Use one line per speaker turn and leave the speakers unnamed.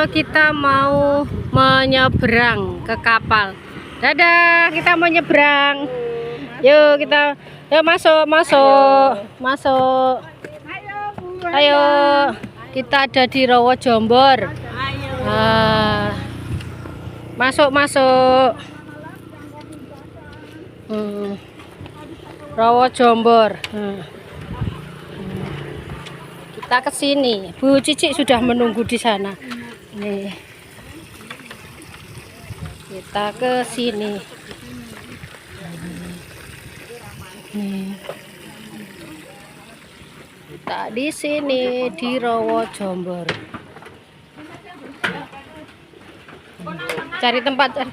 kita mau menyeberang ke kapal. Dadah, kita mau nyebrang. Yuk kita, yuk masuk. Ayo, kita ada di Rowo Jombor. Masuk. Rowo Jombor. Kita ke sini. Bu Cici sudah menunggu di sana. Nih. Kita ke sini. Nih. Kita di sini di Rowo Jombor. Cari tempat.